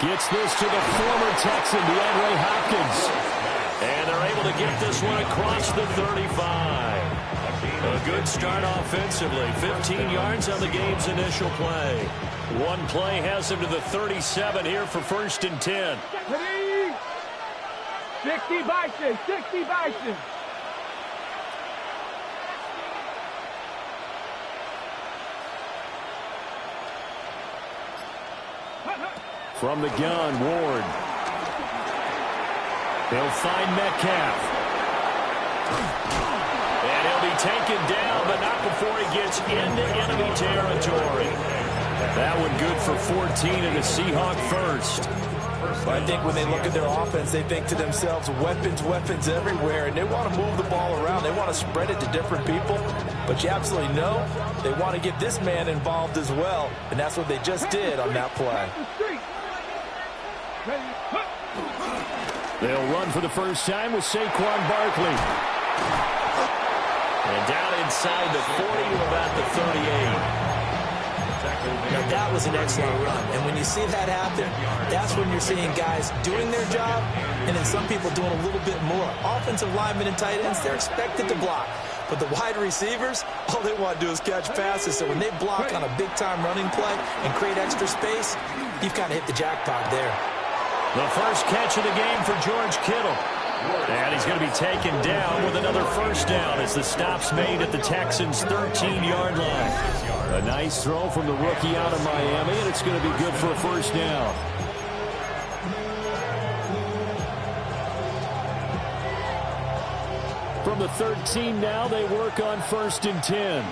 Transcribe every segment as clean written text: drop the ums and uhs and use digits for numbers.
Gets this to the former Texan, DeAndre Hopkins. And they're able to get this one across the 35. A good start offensively. 15 yards on the game's initial play. One play has him to the 37 here for 1st and 10. 60 Bison, 60 Bison. From the gun, Ward. He'll find Metcalf. And he'll be taken down, but not before he gets into enemy territory. That one good for 14 and a Seahawk first. I think when they look at their offense, they think to themselves, weapons, weapons everywhere, and they want to move the ball around. They want to spread it to different people, but you absolutely know they want to get this man involved as well, and that's what they just did on that play. They'll run for the first time with Saquon Barkley. And down inside the 40 to about the 38. Now, that was an excellent run. And when you see that happen, that's when you're seeing guys doing their job and then some people doing a little bit more. Offensive linemen and tight ends, they're expected to block. But the wide receivers, all they want to do is catch passes. So when they block on a big-time running play and create extra space, you've kind of hit the jackpot there. The first catch of the game for George Kittle. And he's going to be taken down with another first down as the stop's made at the Texans' 13-yard line. A nice throw from the rookie out of Miami, and it's going to be good for a first down. From the 13 now, they work on 1st and 10.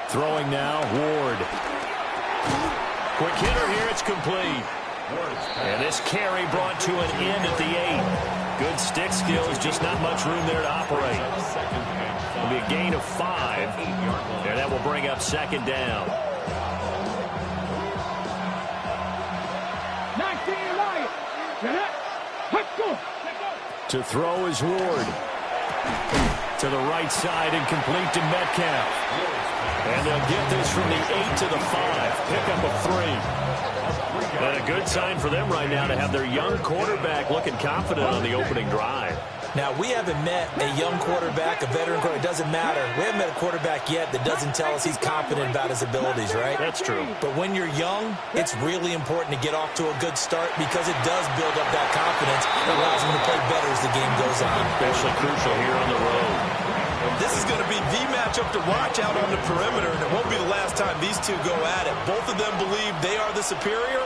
Throwing now, Ward. Quick hitter here, it's complete. And this carry brought to an end at the 8. Good stick skills, just not much room there to operate. It'll be a gain of 5. And that will bring up 2nd down. 19 Lions. Let's go. To throw is Ward. To the right side and complete to Metcalf. And they'll get this from the 8 to the 5. Pickup of 3. And a good sign for them right now to have their young quarterback looking confident on the opening drive. Now, we haven't met a young quarterback, a veteran quarterback. It doesn't matter. We haven't met a quarterback yet that doesn't tell us he's confident about his abilities, right? That's true. But when you're young, it's really important to get off to a good start because it does build up that confidence. It allows them to play better as the game goes on. Especially crucial here on the road. This is going to be the matchup to watch out on the perimeter, and it won't be the last time these two go at it. Both of them believe they are the superior.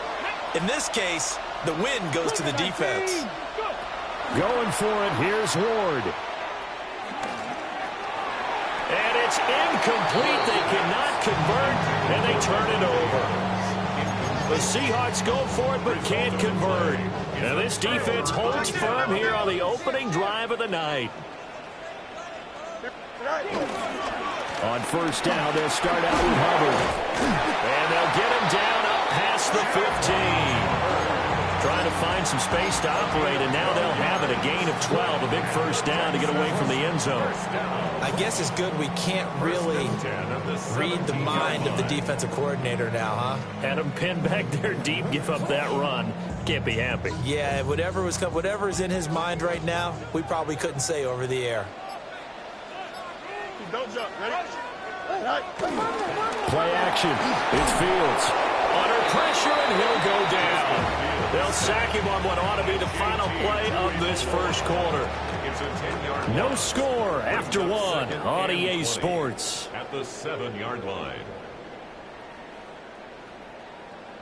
In this case, the win goes to the defense. Going for it, here's Ward. And it's incomplete. They cannot convert, and they turn it over. The Seahawks go for it, but can't convert. And this defense holds firm here on the opening drive of the night. On 1st down, they'll start out with Hubbard. And they'll get him down up past the 15. Trying to find some space to operate, and now they'll have it. A gain of 12, a big first down to get away from the end zone. I guess it's good we can't really read the mind of the defensive coordinator now, huh? Had him pinned back there deep, give up that run. Can't be happy. Yeah, whatever is in his mind right now, we probably couldn't say over the air. Don't jump. Ready? Play action. It's Fields. Under pressure, and he'll go down. They'll sack him on what ought to be the final play of this first quarter. No score after 1 on EA Sports. At the 7-yard line.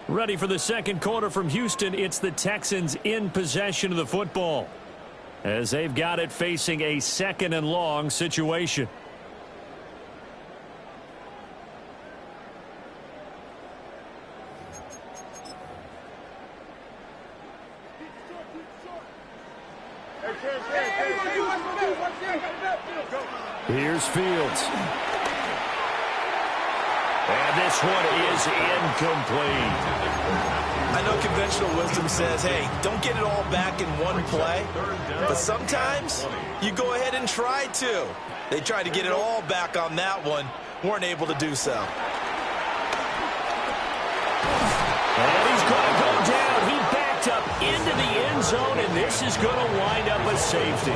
Ready for the second quarter from Houston. It's the Texans in possession of the football, as they've got it facing a 2nd and long situation. Here's Fields. And this one is incomplete. I know conventional wisdom says, hey, don't get it all back in one play. But sometimes you go ahead and try to. They tried to get it all back on that one. Weren't able to do so. And he's going to go down. He backed up into the end zone, and this is going to wind up a safety.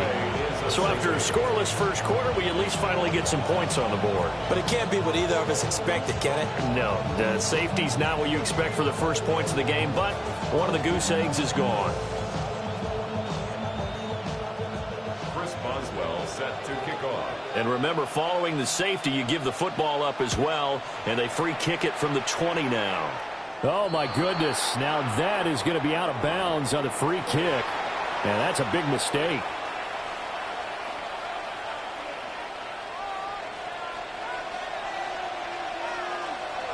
So after a scoreless first quarter, we at least finally get some points on the board. But it can't be what either of us expected, can it? No, the safety's not what you expect for the first points of the game, but one of the goose eggs is gone. Set to kick off. And remember, following the safety, you give the football up as well, and they free kick it from the 20 now. Oh, my goodness. Now that is going to be out of bounds on the free kick. And that's a big mistake.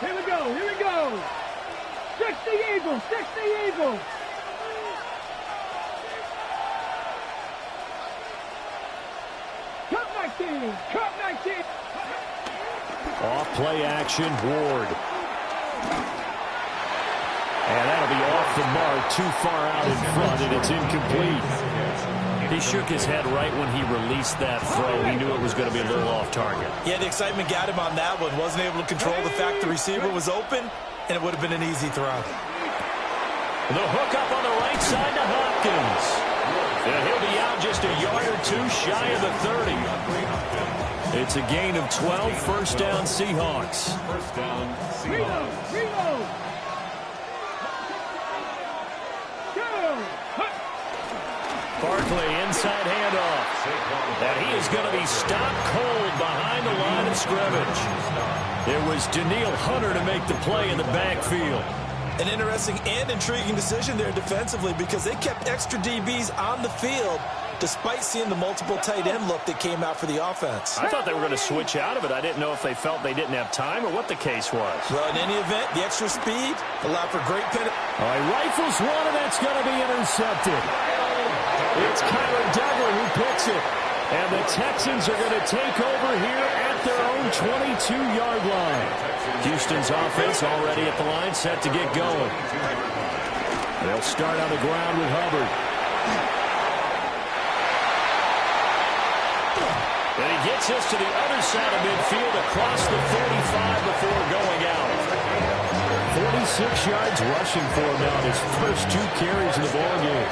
Here we go, here we go. 60 Eagles, 60 Eagles. Cut 19, cut 19. Off play action, Ward. And that'll be off the mark, too far out in front, and it's incomplete. He shook his head right when he released that throw. He knew it was going to be a little off target. Yeah, the excitement got him on that one. Wasn't able to control the fact the receiver was open, and it would have been an easy throw. The hook up on the right side to Hopkins. And he'll be out just a yard or two shy of the 30. It's a gain of 12, first down Seahawks. First down, Reload, Seahawks. reload. Barkley, inside handoff. And he is going to be stopped cold behind the line of scrimmage. It was Daniil Hunter to make the play in the backfield. An interesting and intriguing decision there defensively because they kept extra DBs on the field despite seeing the multiple tight end look that came out for the offense. I thought they were going to switch out of it. I didn't know if they felt they didn't have time or what the case was. Well, in any event, the extra speed allowed for great penalty. All right, rifles one, and that's going to be intercepted. It's Kyler Duggar who picks it. And the Texans are going to take over here at their own 22-yard line. Houston's offense already at the line, set to get going. They'll start on the ground with Hubbard. And he gets us to the other side of midfield across the 45 before going out. 46 yards rushing for him now, his first 2 carries in the ballgame.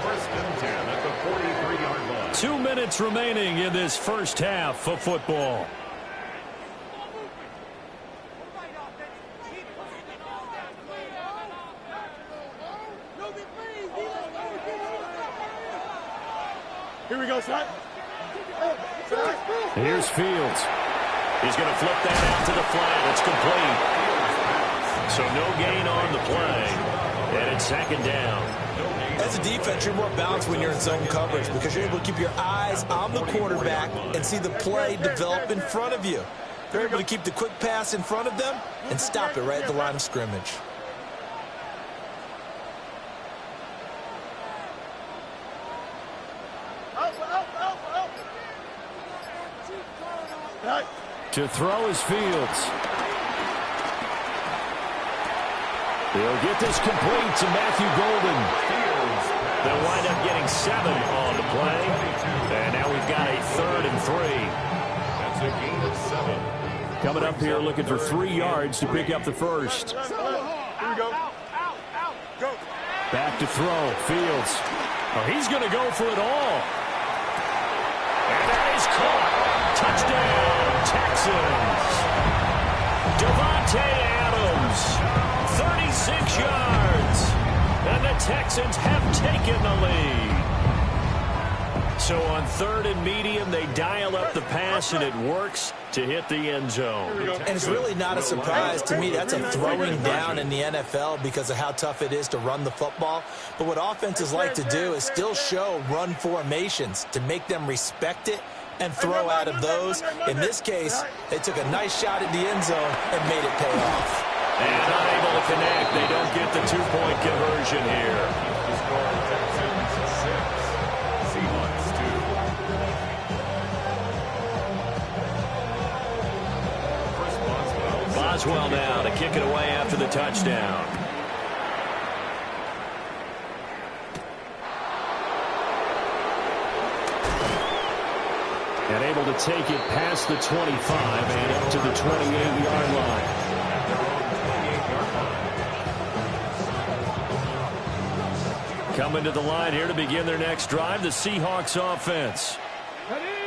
First and 10 at the 43-yard line. 2 minutes remaining in this first half of football. Here we go, son. Here's Fields. He's going to flip that out to the flat. It's complete. So no gain on the play. And it's second down. As a defense, you're more balanced when you're in zone coverage because you're able to keep your eyes on the quarterback and see the play develop in front of you. They're able to keep the quick pass in front of them and stop it right at the line of scrimmage. To throw is Fields. He'll get this complete to Matthew Golden. They'll wind up getting 7 on the play. And now we've got a 3rd and 3. That's a gain of 7. Coming up here looking for 3 yards to pick up the first. Here we go. Go. Back to throw. Fields. Oh, he's going to go for it all. And that is caught. Touchdown, Texans. Devontae Adams, 36 yards. And the Texans have taken the lead. So on 3rd and medium, they dial up the pass, and it works to hit the end zone. And it's really not a surprise to me. That's a throwing down in the NFL because of how tough it is to run the football. But what offenses like to do is still show run formations to make them respect it and throw out of those. In this case, they took a nice shot at the end zone and made it pay off. And unable to connect. They don't get the 2-point conversion here. The score, Texans 6, Seahawks 2. Chris Boswell now to kick it away after the touchdown. And able to take it past the 25 and up to the 28-yard line. Coming to the line here to begin their next drive, the Seahawks offense.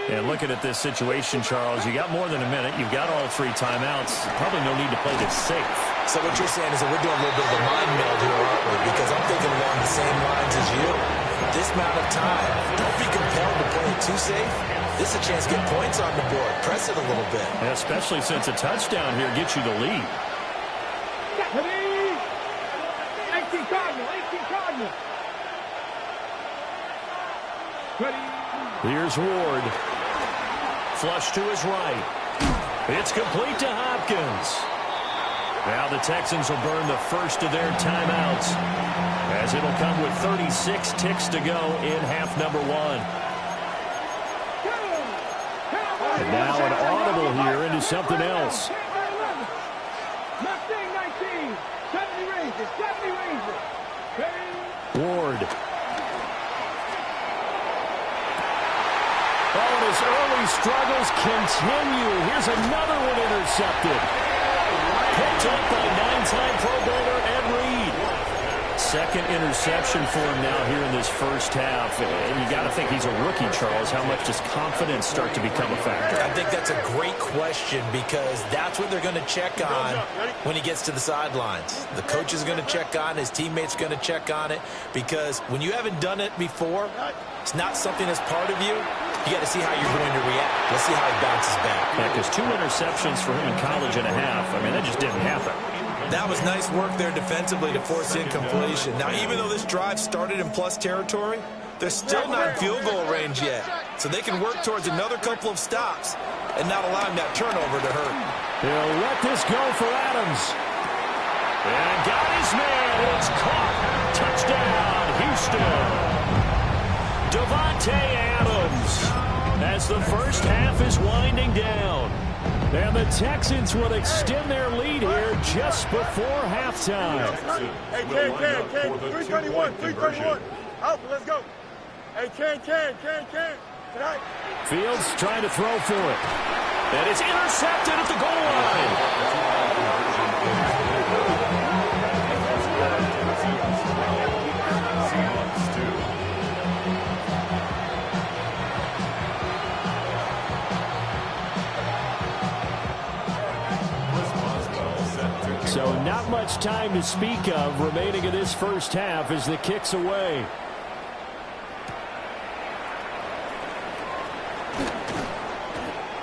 And looking at this situation, Charles, you got more than a minute. You've got all 3 timeouts. Probably no need to play this safe. So what you're saying is that we're doing a little bit of a mind meld here, aren't we? Because I'm thinking along the same lines as you. This amount of time, don't be compelled to play it too safe. This is a chance to get points on the board. Press it a little bit. Yeah, especially since a touchdown here gets you the lead. 18 Cardinal. Here's Ward. Flush to his right. It's complete to Hopkins. Now the Texans will burn the first of their timeouts, as it'll come with 36 ticks to go in half number 1. And now an audible here into something else. Mustang 19. 70 Rangers. Ward. Oh, and his early struggles continue. Here's another one intercepted. Picked up by 9-time Pro Bowler Ed Reed. Second interception for him now here in this first half. And you got to think he's a rookie, Charles. How much does confidence start to become a factor? I think that's a great question, because that's what they're going to check on when he gets to the sidelines. The coach is going to check on it. His teammates are going to check on it, because when you haven't done it before, it's not something that's part of you. You got to see how you're going to react. Let's see how he bounces back. Yeah, because 2 interceptions for him in college and a half. I mean, that just didn't happen. That was nice work there defensively to force incompletion. Now, even though this drive started in plus territory, they're still not in field goal range yet. So they can work towards another couple of stops and not allowing that turnover to hurt. He'll let this go for Adams. And got his man. It's caught. Touchdown, Houston. Davante Adams, as the first half is winding down. And the Texans will extend their lead here just before halftime. Hey, Ken. 321. Out, let's go. Hey, Ken. Tonight. Fields trying to throw for it. And it's intercepted at the goal line. So not much time to speak of remaining in this first half as the kick's away.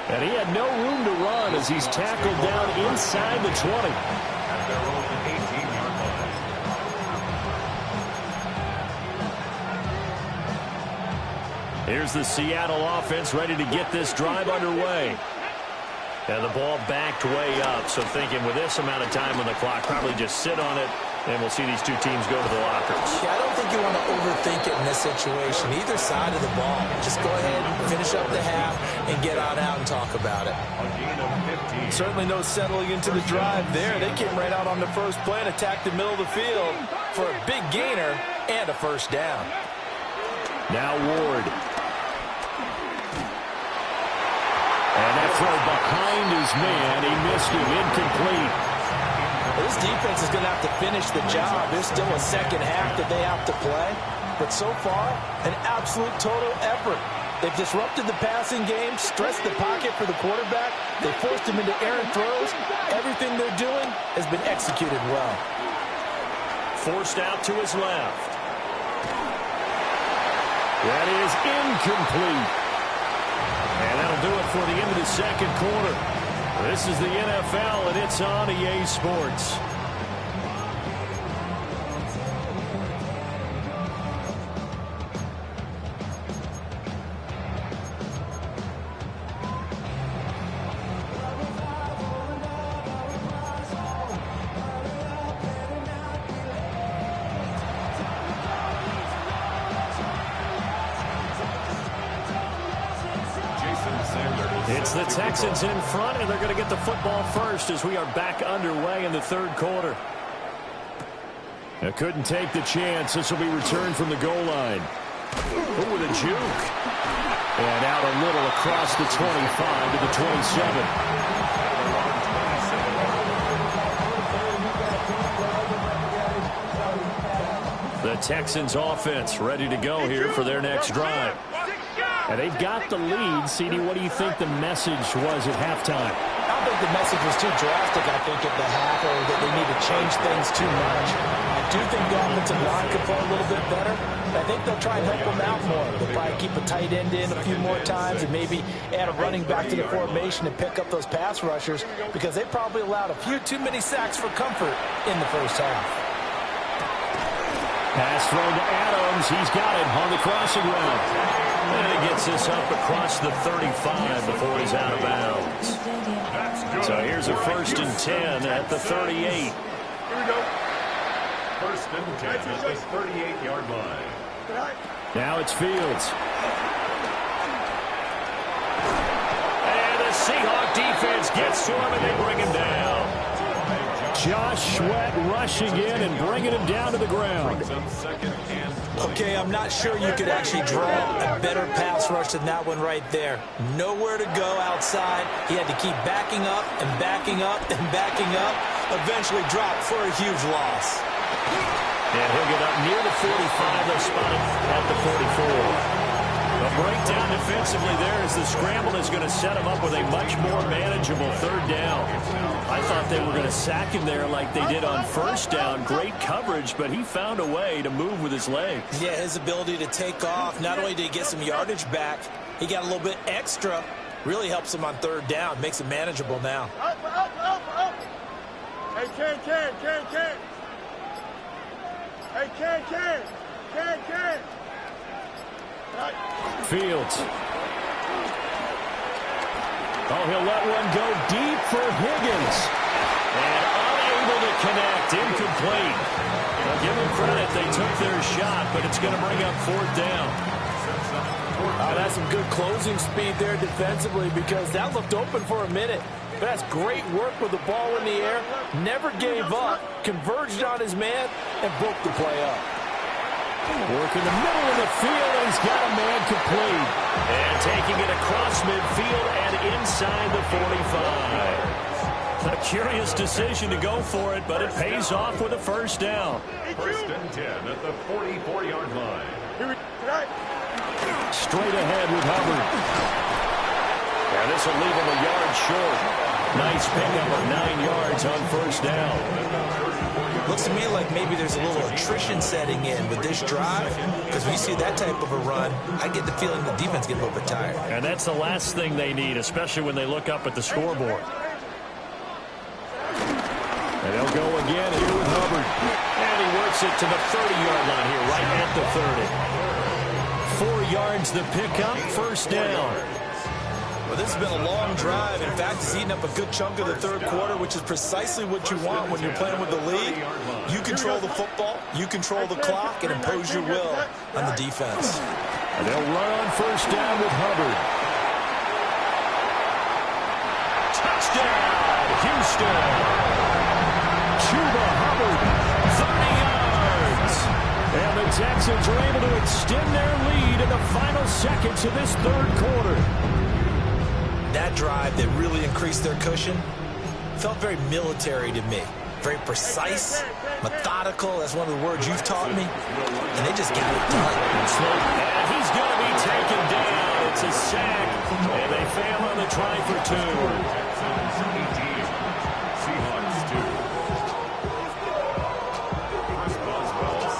And he had no room to run as he's tackled down inside the 20. At their own 18-yard line. Here's the Seattle offense ready to get this drive underway. And the ball backed way up, so thinking with this amount of time on the clock, probably just sit on it, and we'll see these 2 teams go to the lockers. Yeah, I don't think you want to overthink it in this situation. Either side of the ball, just go ahead and finish up the half and get on out and talk about it. A gain of 15. Certainly no settling into the drive there. They came right out on the first play and attacked the middle of the field for a big gainer and a first down. Now Ward. And that throw behind his man. He missed him. Incomplete. Well, this defense is going to have to finish the job. There's still a second half that they have to play. But so far, an absolute total effort. They've disrupted the passing game, stressed the pocket for the quarterback. They forced him into errant throws. Everything they're doing has been executed well. Forced out to his left. That is incomplete. And that'll do it for the end of the second quarter. This is the NFL, and it's on EA Sports. It's the Texans in front, and they're going to get the football first as we are back underway in the third quarter. They couldn't take the chance. This will be returned from the goal line. Oh, with a juke. And out a little across the 25 to the 27. The the Texans offense ready to go here for their next drive. And they've got the lead. CD, what do you think the message was at halftime? I don't think the message was too drastic, I think, at the half, or that they need to change things too much. I do think the offensive line could play a little bit better. I think they'll try and help them out more. They'll probably keep a tight end in a few more times and maybe add a running back to the formation and pick up those pass rushers, because they probably allowed a few too many sacks for comfort in the first half. Pass thrown to Adams. He's got it on the crossing route. And he gets this up across the 35 before he's out of bounds. So here's a 1st and 10 at the 38. Here we go. 1st and 10 at the 38-yard line. Now it's Fields. And the Seahawk defense gets to him, and they bring him down. Josh Sweat rushing in and bringing him down to the ground. Okay, I'm not sure you could actually draw a better pass rush than that one right there. Nowhere to go outside. He had to keep backing up and backing up and backing up. Eventually dropped for a huge loss. And he'll get up near the 45. They'll spot him at the 44. A breakdown defensively there as the scramble is going to set him up with a much more manageable 3rd down. I thought they were going to sack him there like they did on 1st down. Great coverage, but he found a way to move with his legs. Yeah, his ability to take off, not only did he get some yardage back, he got a little bit extra. Really helps him on 3rd down, makes it manageable now. Up. Hey, Ken. Hey, Ken. Fields. Oh, he'll let one go deep for Higgins. And unable to connect, incomplete. Well, give them credit, they took their shot, but it's going to bring up 4th down. That's some good closing speed there defensively, because that looked open for a minute. But that's great work with the ball in the air. Never gave up, converged on his man, and broke the play up. Work in the middle of the field, and he's got a man complete. And taking it across midfield and inside the 45. A curious decision to go for it, but it pays off with a 1st down. 1st and 10 at the 44-yard line. Straight ahead with Hubbard. And this will leave him a yard short. Nice pickup of 9 yards on 1st down. Looks to me like maybe there's a little attrition setting in with this drive, because when you see that type of a run, I get the feeling the defense gets a little bit tired. And that's the last thing they need, especially when they look up at the scoreboard. And they'll go again here with Hubbard. And he works it to the 30-yard line here, right at the 30. 4 yards the pickup, 1st down. Well, this has been a long drive. In fact, it's eaten up a good chunk of the 3rd quarter, which is precisely what you want when you're playing with the lead. You control the football, you control the clock, and impose your will on the defense. And they'll run on 1st down with Hubbard. Touchdown, Houston. Chuba Hubbard. 30 yards. And the Texans are able to extend their lead in the final seconds of this 3rd quarter. That drive that really increased their cushion felt very military to me. Very precise, methodical. That's one of the words you've taught me. And they just got it done. And he's going to be taken down. It's a sack. And they fail on the try for 2.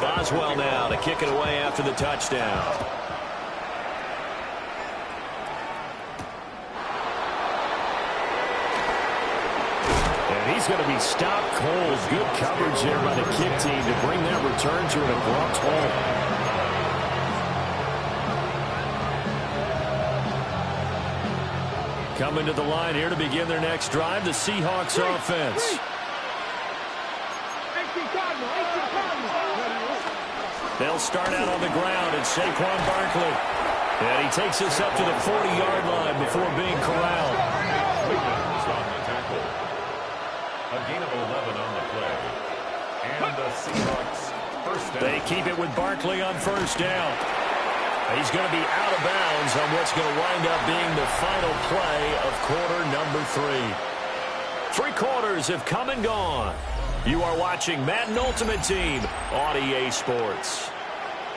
Boswell now to kick it away after the touchdown. He's going to be stopped cold. Good coverage there by the kick team to bring that return to an abrupt halt. Coming to the line here to begin their next drive, the Seahawks offense. They'll start out on the ground, and Saquon Barkley. And he takes us up to the 40-yard line before being corralled. A gain of 11 on the play. And the Seahawks 1st down. They keep it with Barkley on 1st down. He's going to be out of bounds on what's going to wind up being the final play of quarter number 3. 3 quarters have come and gone. You are watching Madden Ultimate Team on EA Sports.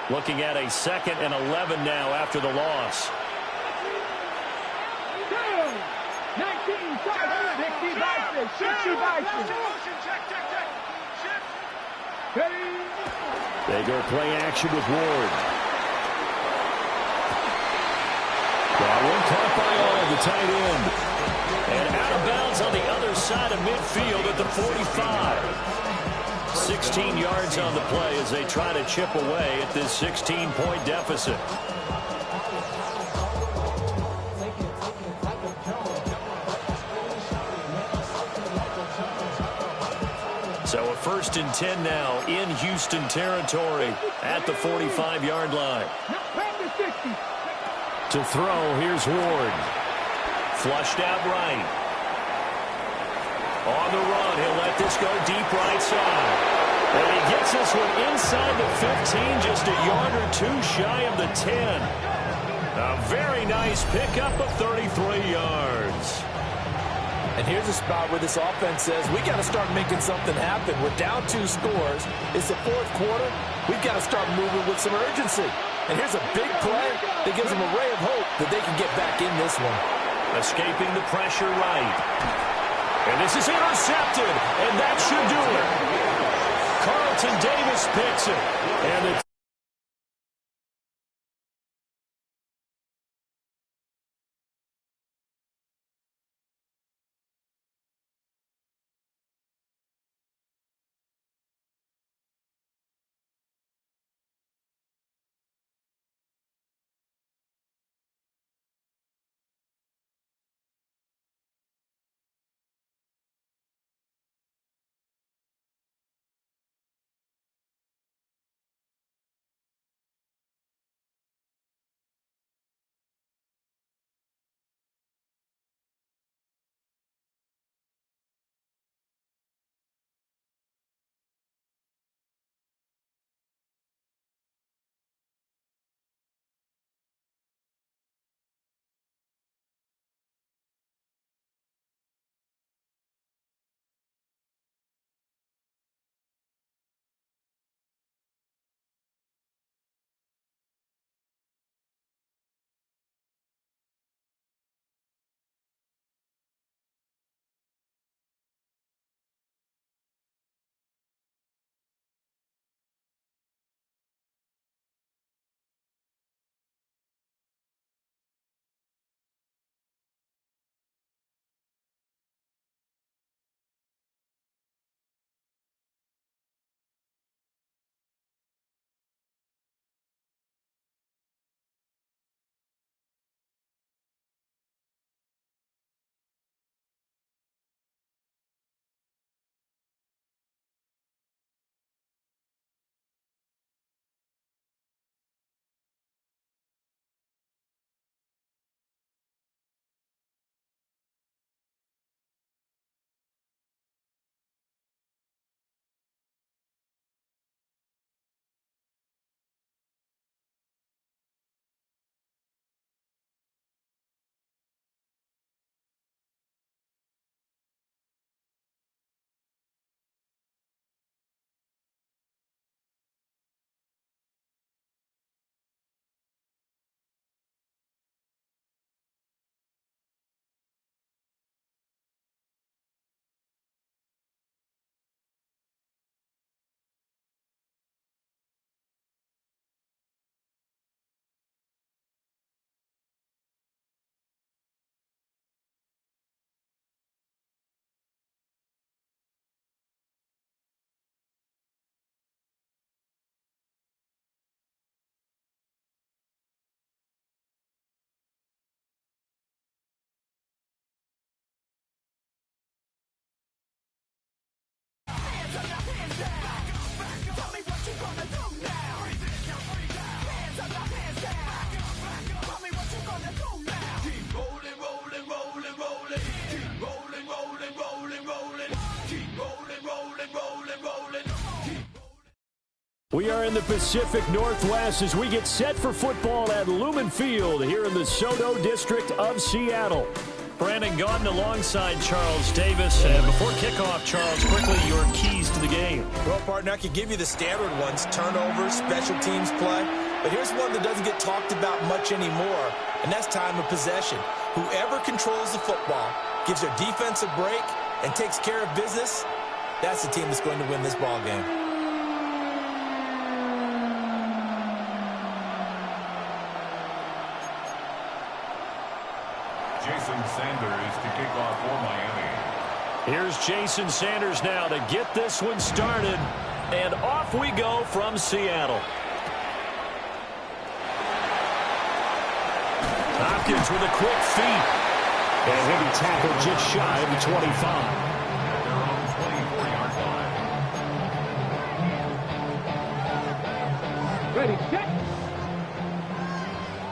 Looking at a 2nd and 11 now after the loss. 60. They go play action with Ward. That one caught by all, the tight end. And out of bounds on the other side of midfield at the 45. 16 yards on the play as they try to chip away at this 16-point deficit. So a 1st and 10 now in Houston territory at the 45-yard line. To throw, here's Ward. Flushed out right. On the run, he'll let this go deep right side. And he gets this one inside the 15, just a yard or two shy of the 10. A very nice pickup of 33 yards. And here's a spot where this offense says, we got to start making something happen. We're down 2 scores. It's the 4th quarter. We've got to start moving with some urgency. And here's a big play that gives them a ray of hope that they can get back in this one. Escaping the pressure right. And this is intercepted, and that should do it. Carlton Davis picks it. And it's We are in the Pacific Northwest as we get set for football at Lumen Field here in the Soto District of Seattle. Brandon Gaudin alongside Charles Davis. And before kickoff, Charles, quickly your keys to the partner. I could give you the standard ones, turnovers, special teams play. But here's one that doesn't get talked about much anymore, and that's time of possession. Whoever controls the football, gives their defense a break, and takes care of business, that's the team that's going to win this ball game. Jason Sanders to kick off for Miami. Here's Jason Sanders now to get this one started. And off we go from Seattle. Hopkins with a quick feet. And he'll be tackled just shy of the 25. At their own 24-yard line. Ready, set.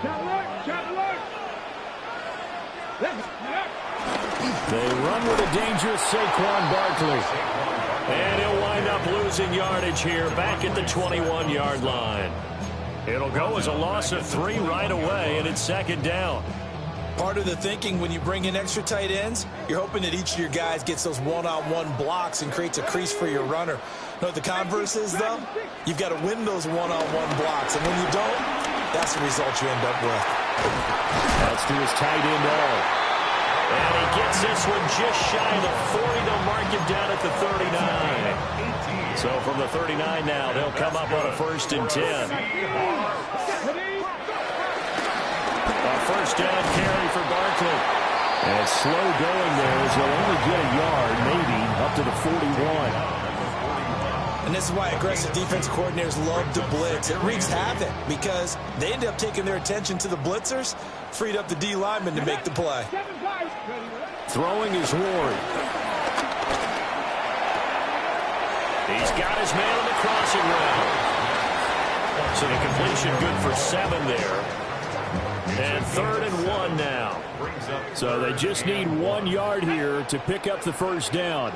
Shot alert, shot alert. They run with a dangerous Saquon Barkley. And he'll wind up losing yardage here back at the 21-yard line. It'll go as a loss of 3 right away, and it's second down. Part of the thinking when you bring in extra tight ends, you're hoping that each of your guys gets those one-on-one blocks and creates a crease for your runner. You know what the converse is, though? You've got to win those one-on-one blocks, and when you don't, that's the result you end up with. That's to his tight end all. And he gets this one just shy of the 40. They'll mark him down at the 39. So from the 39 now, they'll come up on a 1st and 10. A first down carry for Barkley. And it's slow going there as they'll only get a yard, maybe, up to the 41. And this is why aggressive defense coordinators love to blitz. It wreaks havoc because they end up taking their attention to the blitzers, freed up the D lineman to make the play. Throwing is Ward. He's got his man on the crossing route. So the completion good for 7 there. And 3rd and 1 now. So they just need 1 yard here to pick up the first down.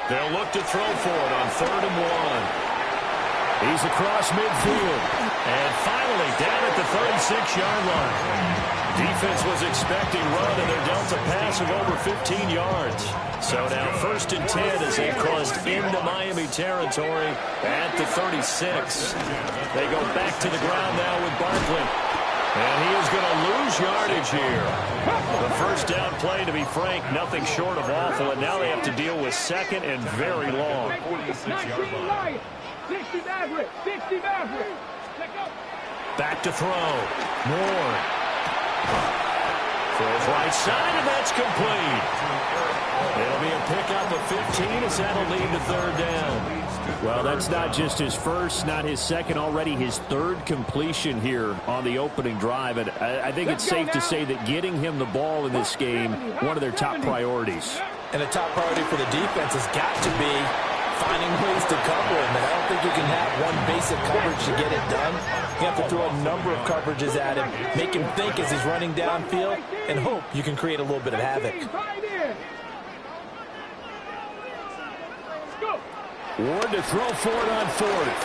They'll look to throw for it on 3rd and 1. He's across midfield. And finally down at the 36-yard line. Defense was expecting run, and they're dealt a pass of over 15 yards. So now 1st and 10 as they crossed into Miami territory at the 36. They go back to the ground now with Barkley. And he is going to lose yardage here. The first down play, to be frank, nothing short of awful. And now they have to deal with 2nd and very long. 19 Lions, 60 Maverick, 60 Maverick. Back to throw. Moore. Throws right side, and that's complete. It'll be a pickup of 15 as that'll lead to 3rd down. Well, that's not just his first, not his second, already his 3rd completion here on the opening drive. And I think it's safe to say that getting him the ball in this game, one of their top priorities. And the top priority for the defense has got to be finding ways to cover him. And I don't think you can have one basic coverage to get it done. You have to throw a number of coverages at him, make him think as he's running downfield, and hope you can create a little bit of havoc. Ward to throw for it on 4th.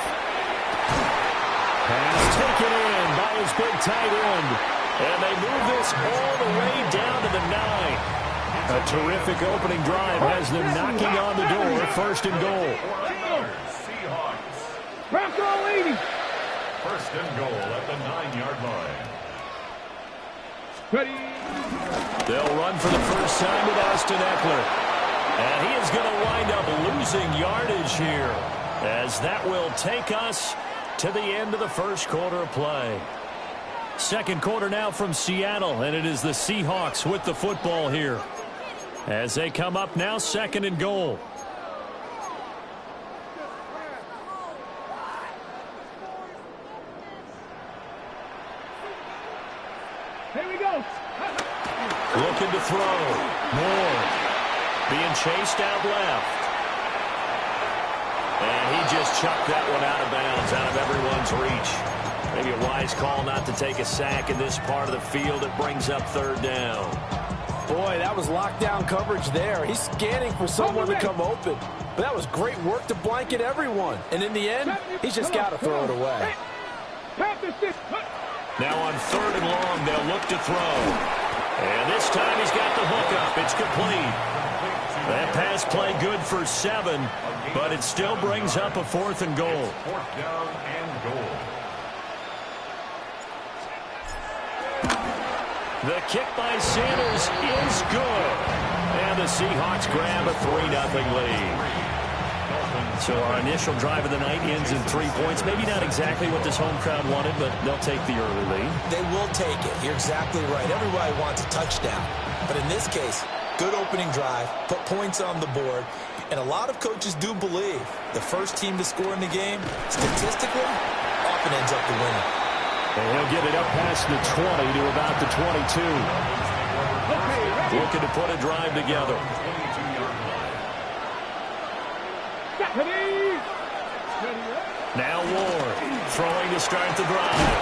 Pass taken in by his big tight end. And they move this all the way down to the 9. A terrific opening drive has them knocking on the door. 1st and goal. Seahawks. Bronco 80. 1st and goal at the 9-yard line. Ready. They'll run for the first time with Austin Eckler. And he is going to wind up losing yardage here, as that will take us to the end of the first quarter of play. Second quarter now from Seattle, and it is the Seahawks with the football here, as they come up now 2nd and goal. Here we go. Looking to throw. Moore being chased out left. And he just chucked that one out of bounds, out of everyone's reach. Maybe a wise call not to take a sack in this part of the field. It brings up 3rd down. Boy, that was lockdown coverage there. He's scanning for someone to come open. But that was great work to blanket everyone. And in the end, he's just got to throw it away. Now on 3rd and long, they'll look to throw. And this time he's got the hook up It's complete. That pass play good for 7, but it still brings up a 4th and goal. 4th down and goal. The kick by Sanders is good. And the Seahawks grab a 3-0 lead. So our initial drive of the night ends in 3 points. Maybe not exactly what this home crowd wanted, but they'll take the early lead. They will take it. You're exactly right. Everybody wants a touchdown. But in this case, good opening drive, put points on the board, and a lot of coaches do believe the first team to score in the game, statistically, often ends up the winner. And he'll get it up past the 20 to about the 22. Looking to put a drive together. Now Ward throwing to start the drive.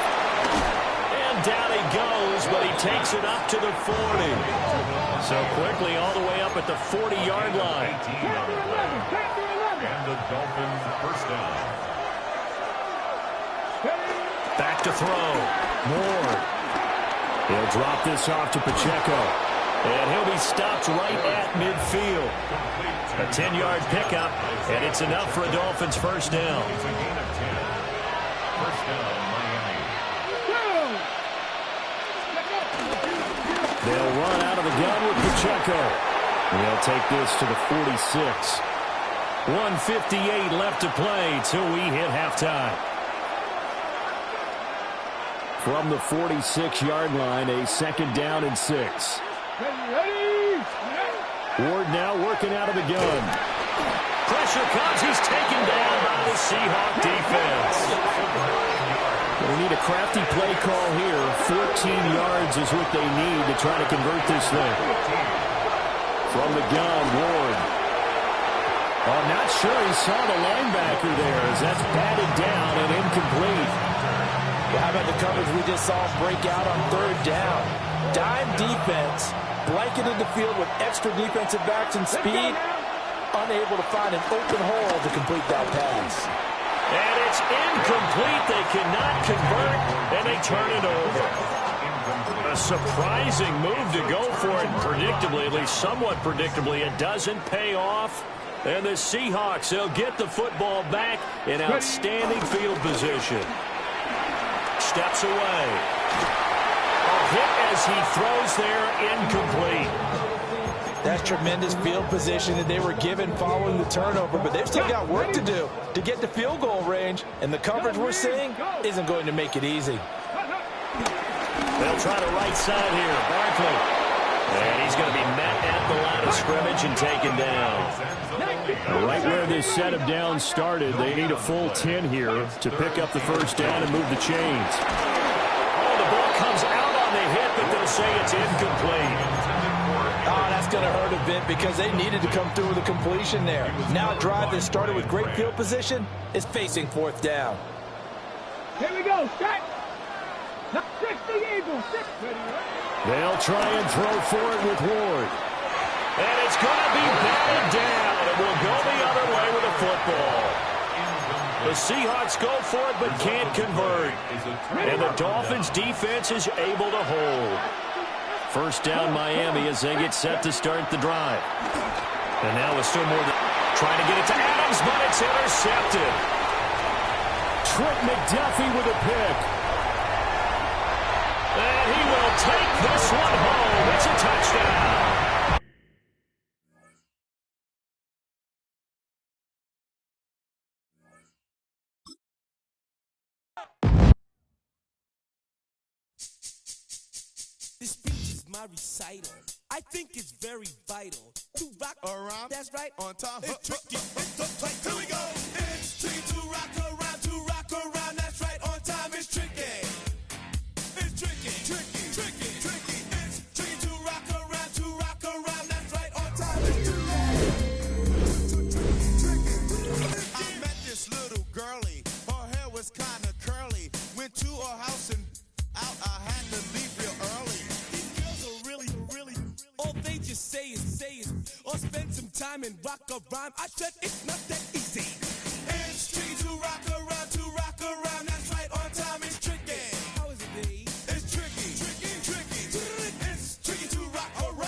And down he goes, but he takes it up to the 40. So quickly all the way up at the 40-yard line. And the Dolphins first down. Back to throw. Ward. He'll drop this off to Pacheco. And he'll be stopped right at midfield. A 10-yard pickup, and it's enough for a Dolphins first down. It's a gain of 10. First down, Miami. They'll run out of the gun with Pacheco. They'll take this to the 46. 1:58 left to play till we hit halftime. From the 46-yard line, a 2nd down and 6. Ward now working out of the gun. Pressure comes. He's taken down by the Seahawk defense. We need a crafty play call here. 14 yards is what they need to try to convert this thing. From the gun, Ward. I'm not sure he saw the linebacker there as that's batted down and incomplete. Well, how about the coverage we just saw break out on 3rd down? Dime defense, blanketed the field with extra defensive backs and speed, unable to find an open hole to complete that pass. And it's incomplete. They cannot convert, and they turn it over. A surprising move to go for it, predictably, at least somewhat predictably. It doesn't pay off. And the Seahawks, they'll get the football back in outstanding field position. Steps away. A hit as he throws there, incomplete. That's tremendous field position that they were given following the turnover, but they've still got work to do to get to field goal range, and the coverage we're seeing isn't going to make it easy. They'll try the right side here. Barkley. And he's going to be met at the line of scrimmage and taken down. Right where this set of downs started, they need a full 10 here to pick up the first down and move the chains. Oh, the ball comes out on the hit, but they'll say it's incomplete. Oh, that's going to hurt a bit because they needed to come through with a completion there. Now a drive that started with great field position is facing 4th down. Here we go, set. 60 Eagles, 60. They'll try and throw for it with Ward. And it's going to be batted down. It will go the other way with the football. The Seahawks go for it but can't convert. And the Dolphins defense is able to hold. First down Miami as they get set to start the drive. And now it's still more trying to get it to Adams, but it's intercepted. Trent McDuffie with a pick. And he will take this one home. It's a touchdown. This speech is my recital. I think it's very vital to rock around. That's right, on time. It's tricky, it's the place. Here we go. It's tricky to rock around, to rock around. That's right, on time. It's tricky. It's tricky, tricky, tricky, tricky. It's tricky to rock around. That's right, on time. It's tricky. I met this little girlie. Her hair was kind of curly. Went to her house and out. I had to leave real early. These girls are really, all they just say is, or spend some time and rock a rhyme. I said it's not that easy. It's tricky to rock around. That's right, on time. It's tricky. How is it, Dave? It's tricky, tricky, tricky. It's tricky to rock around.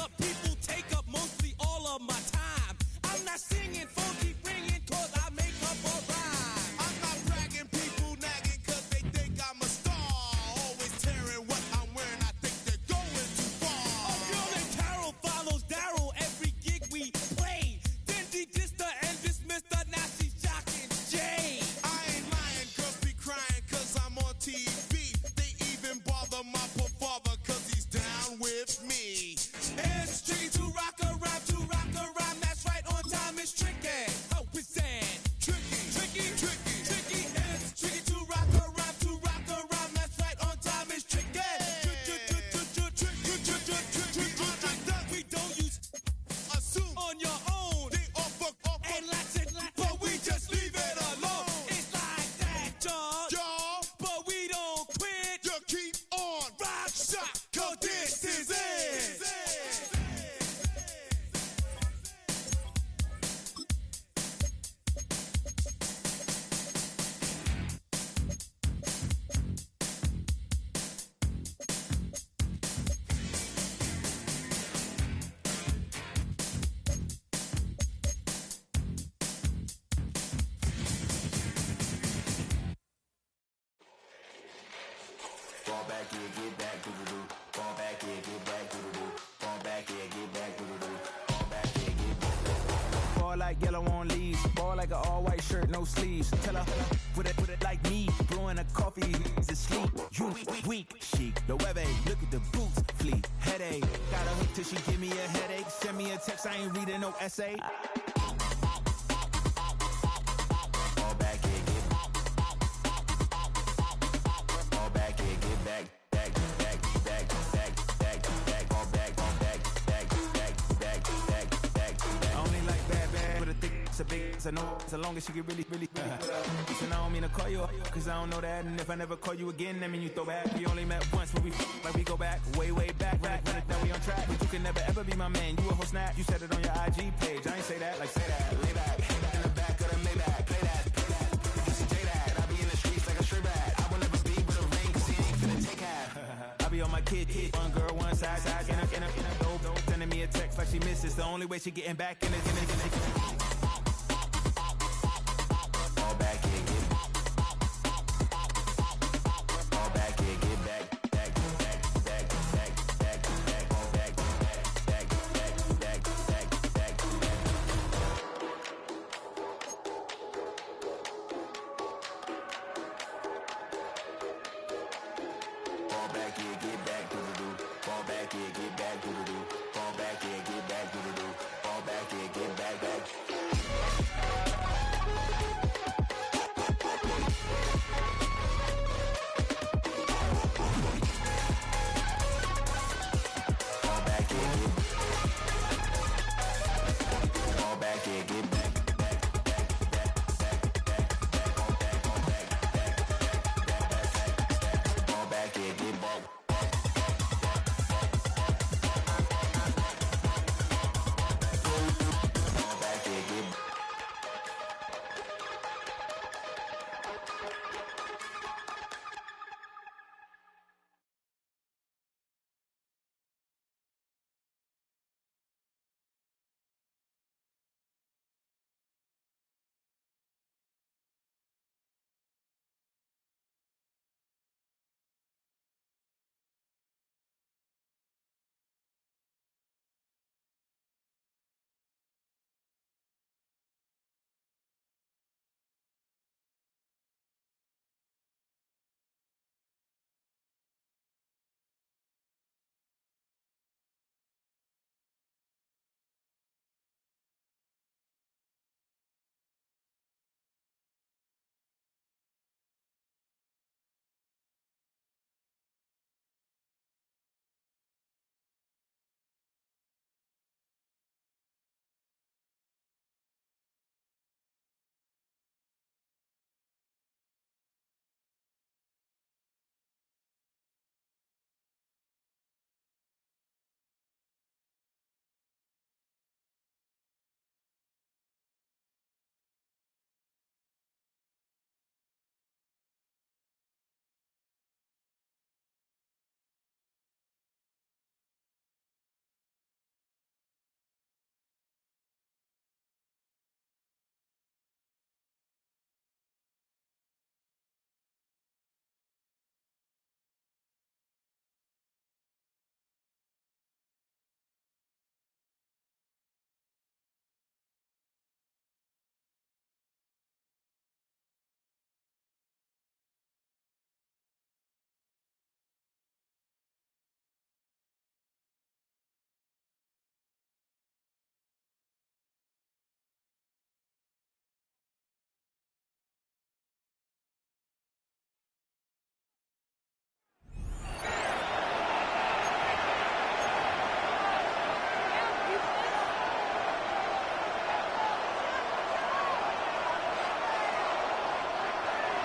but people take up mostly all of my time. I'm not singing, phone keep ringing, cause I make up a rhyme. I'm not bragging, people nagging, cause they think I'm a star. Always tearing what I'm wearing, I think they're going too far. A girl named Carol follows Daryl every gig we play. Then she dissed her and dismissed her, now she's shocking Jay. I ain't lying, girls be crying, cause I'm on TV. They even bother my poor father, cause he's down with me. It's tricky to rock around, that's right, on time is tricky. How is that? Tricky. It's tricky to rock around, that's right, on time is tricky. We don't use assume on your own. They offer and lots, but we just leave it alone. It's like that, y'all, but we don't quit. You keep on rock shot, cause this is it. Fall back here, get back, doo-doo-doo. Fall back here, get back, doo-doo-doo. Fall back here, get back, doo-doo-doo. Fall back here, get back. Ball like yellow on leaves. Ball like an all-white shirt, no sleeves. Tell her, put it like me. Blowing a coffee, he's asleep. You weak, chic. The webby, look at the boots, fleet. Headache, got a hook till she give me a headache. Send me a text, I ain't reading no essay. Fall back here, get back. Fall back here, get back. Back. Fall back. I only like bad, with a thick, it's a big, it's a no, so long as she get really. Listen, I don't mean to call you, cause I don't know that, and if I never call you again, that mean you throw back. We only met once, but like we go back, way back, run it down, we on track, but you can never ever be my man, you a whole snap, you said it on your IG page, I ain't say that, like say that, lay back, in the back of the Maybach, play that, you see J that, I be in the streets like a stray rat, I will never be with a ring, cause he ain't finna take half, I be on my kid, one girl, one side, in a dope, sending me a text like she misses, the only way she getting back in it. Fall back here, get back. Fall back here, get back. Fall back here, get back, doo-doo-doo. Fall back here, get back, doo-doo-doo. Fall back here, get back, doo-doo-doo. Fall back here, get back.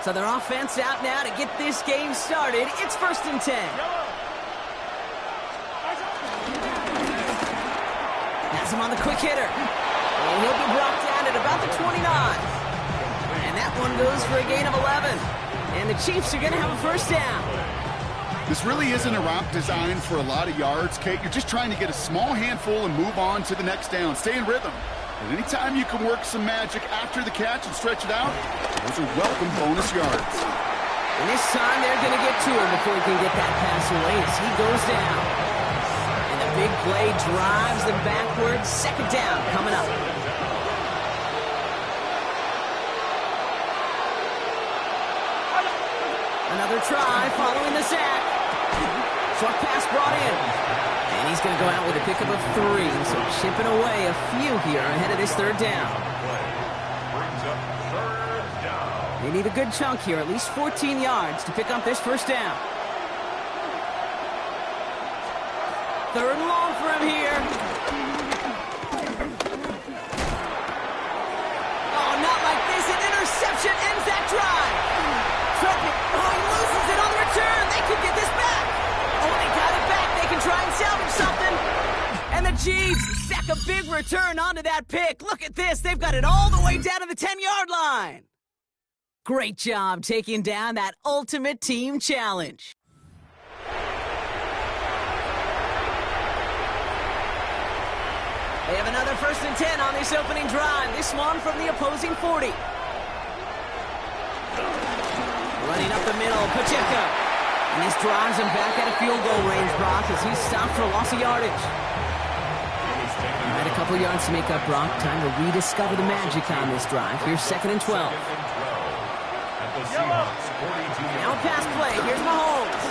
So their offense out now to get this game started. It's 1st and 10. Has him on the quick hitter. And he'll be brought down at about the 29. And that one goes for a gain of 11. And the Chiefs are going to have a first down. This really isn't a route designed for a lot of yards, Kate. You're just trying to get a small handful and move on to the next down. Stay in rhythm. And anytime you can work some magic after the catch and stretch it out, those are welcome bonus yards. And this time they're going to get to him before he can get that pass away as he goes down. And the big play drives them backwards. 2nd down coming up. Another try following the sack. Short pass brought in. And he's going to go out with a pickup of 3. So chipping away a few here ahead of this 3rd down. They need a good chunk here, at least 14 yards to pick up this 1st down. 3rd and long for him here. Oh, not like this. An interception ends that drive. Oh, he loses it on the return. They could get this back. Oh, they got it back. They can try and salvage something. And the Chiefs stack a big return onto that pick. Look at this. They've got it all the way down to the 10-yard line. Great job taking down that ultimate team challenge. They have another 1st and 10 on this opening drive. This one from the opposing 40. Running up the middle, Pacheco. And this drives him back out of field goal range, Brock, as he's stopped for a loss of yardage. All right, a couple yards to make up, Brock. Time to rediscover the magic on this drive. Here's 2nd and 12. Now a pass play. Here's Mahomes.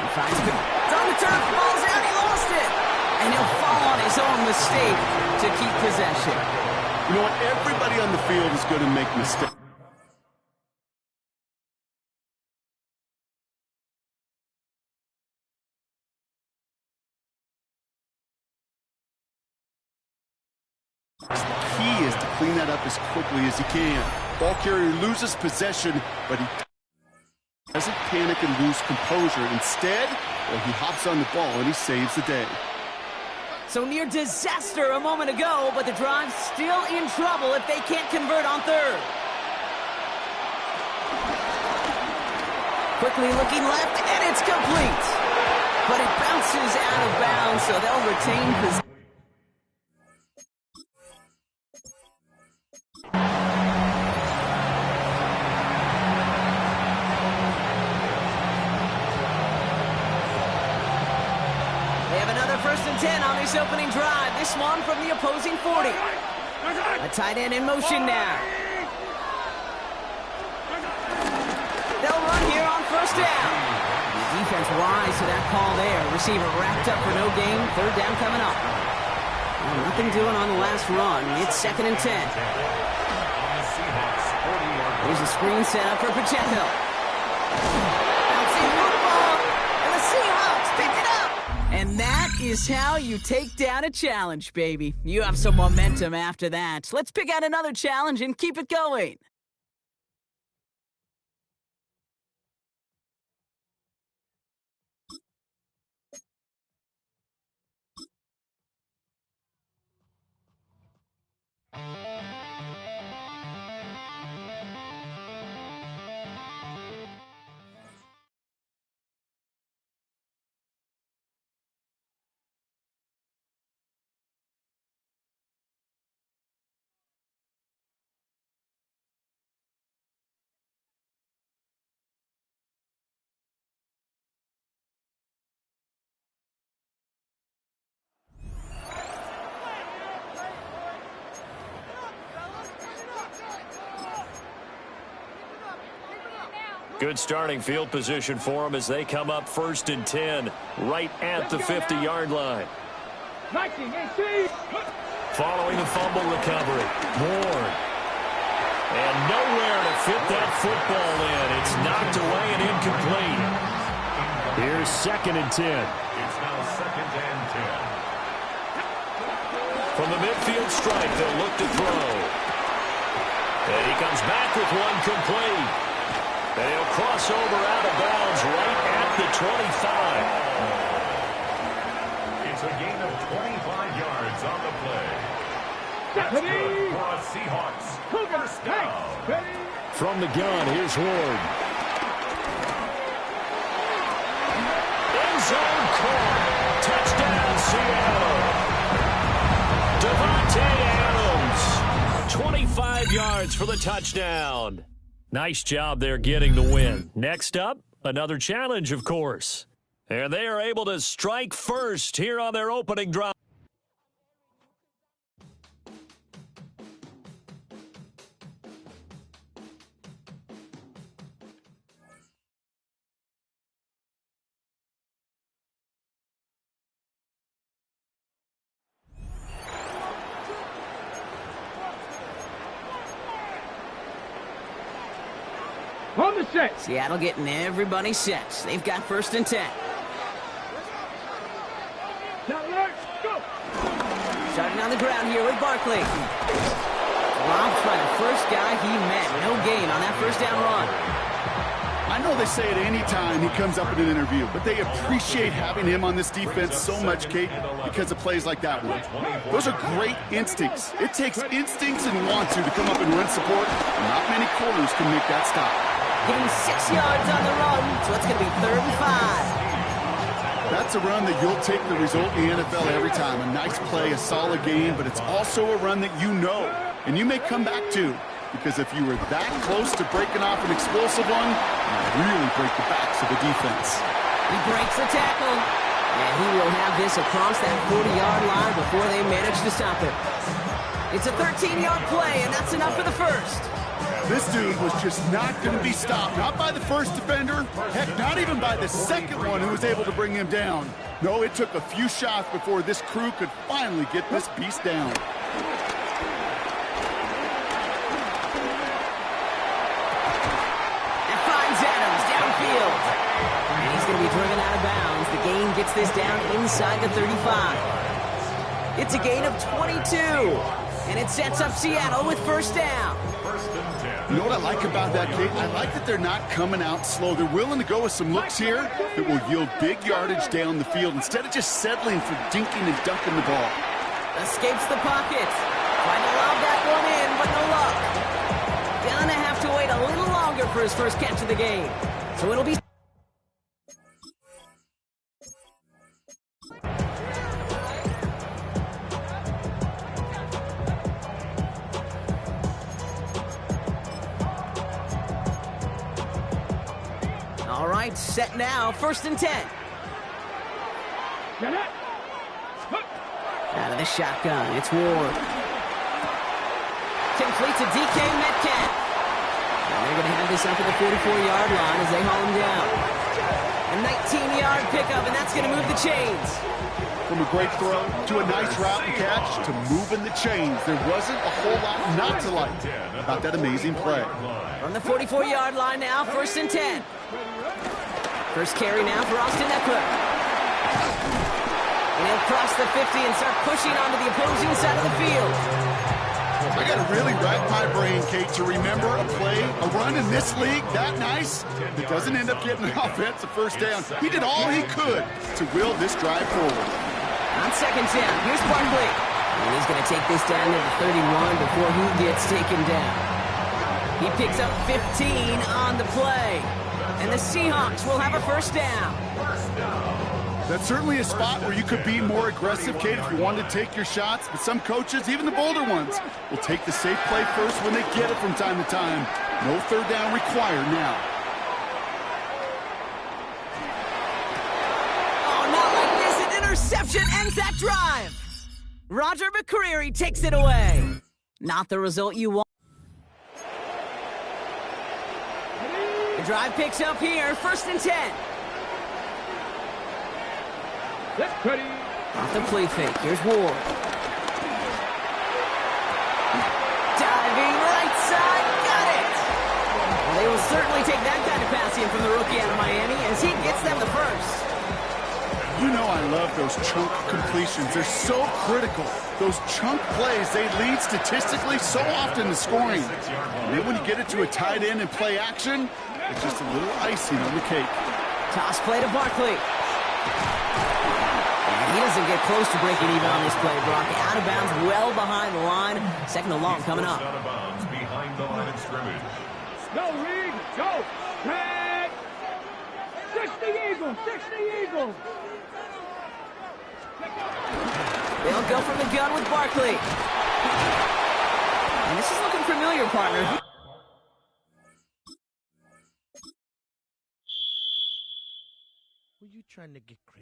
He finds it. It's on the turf, falls out, he lost it. And he'll fall on his own mistake to keep possession. You know what? Everybody on the field is going to make mistakes. Key is to clean that up as quickly as he can. Ball carrier loses possession, but he doesn't panic and lose composure. Instead, he hops on the ball and he saves the day. So near disaster a moment ago, but the drive's still in trouble if they can't convert on 3rd. Quickly looking left, and it's complete. But it bounces out of bounds, so they'll retain possession. They have another 1st and 10 on this opening drive. This one from the opposing 40. A tight end in motion now. They'll run here on 1st down. The defense wise to that call there. Receiver wrapped up for no gain. 3rd down coming up. Well, nothing doing on the last run. It's 2nd and 10. Here's a screen set up for Pacheco. Bouncing football, and the Seahawks pick it up. And that is how you take down a challenge, baby. You have some momentum after that. Let's pick out another challenge and keep it going. Good starting field position for them as they come up 1st and 10, right at the 50-yard line. Following the fumble recovery, Ward. And nowhere to fit that football in. It's knocked away and incomplete. Here's 2nd and 10. It's now 2nd and 10. From the midfield stripe, they'll look to throw. And he comes back with one complete. And he'll cross over out of bounds right at the 25. It's a gain of 25 yards on the play. That's good for a Seahawks first down. From the gun, here's Ward. End zone caught. Touchdown, Seattle. Devontae Adams. 25 yards for the touchdown. Nice job there getting the win. Next up, another challenge, of course. And they are able to strike first here on their opening drive. On the set. Seattle getting everybody set. They've got 1st and 10. Now let's go. Starting on the ground here with Barkley. Robbed by the first guy he met. No gain on that first down run. I know they say it any time he comes up in an interview, but they appreciate having him on this defense so much, Kate, because of plays like that one. Those are great instincts. It takes instincts and want to come up and run support, and not many corners can make that stop. Getting 6 yards on the run, so it's going to be 3rd and 5. That's a run that you'll take the result in the NFL every time. A nice play, a solid game, but it's also a run that you know, and you may come back to, because if you were that close to breaking off an explosive one, you really break the backs of the defense. He breaks the tackle, and he will have this across that 40-yard line before they manage to stop it. It's a 13-yard play, and that's enough for the first. This dude was just not going to be stopped. Not by the first defender. Heck, not even by the second one who was able to bring him down. No, it took a few shots before this crew could finally get this beast down. That finds Adams downfield. And he's going to be driven out of bounds. The gain gets this down inside the 35. It's a gain of 22. And it sets up Seattle with 1st down. You know what I like about that, Kate? I like that they're not coming out slow. They're willing to go with some looks here that will yield big yardage down the field instead of just settling for dinking and dunking the ball. Escapes the pocket. Trying to lob that one in, but no luck. Gonna have to wait a little longer for his first catch of the game. So it'll be... All right, set now, 1st and 10. Out of the shotgun, it's Ward. Complete to DK Metcalf. And they're going to have this up at the 44-yard line as they haul him down. A 19-yard pickup, and that's going to move the chains. From a great throw to a nice route and catch to moving the chains. There wasn't a whole lot not to like about that amazing play. From the 44-yard line now, 1st and 10. First carry now for Austin Eckler. And he'll cross the 50 and start pushing onto the opposing side of the field. I got to really rack my brain, Kate, to remember a play, a run in this league that nice that doesn't end up getting an offensive first down. He did all he could to will this drive forward. On 2nd down, here's Barkley. And he's going to take this down to the 31 before he gets taken down. He picks up 15 on the play. And the Seahawks will have a 1st down. That's certainly a spot where you could be more aggressive, Kate, if you wanted to take your shots. But some coaches, even the bolder ones, will take the safe play first when they get it from time to time. No 3rd down required now. Oh, not like this. An interception ends that drive. Roger McCreary takes it away. Not the result you want. The drive picks up here, 1st and 10. Off the play fake, here's Ward. Diving right side, got it! Well, they will certainly take that kind of passing from the rookie out of Miami as he gets them the first. You know I love those chunk completions. They're so critical. Those chunk plays, they lead statistically so often to scoring. And then when you get it to a tight end and play action, it's just a little icing on the cake. Toss play to Barkley. And he doesn't get close to breaking even on this play, Brock. Out of bounds, well behind the line. Second and long coming up. Out of bounds behind the line of scrimmage. Go, Reed. Go. Tag. 60 Eagles. 60 Eagles. They'll go from the gun with Barkley. And this is looking familiar, partner. Were you trying to get crazy?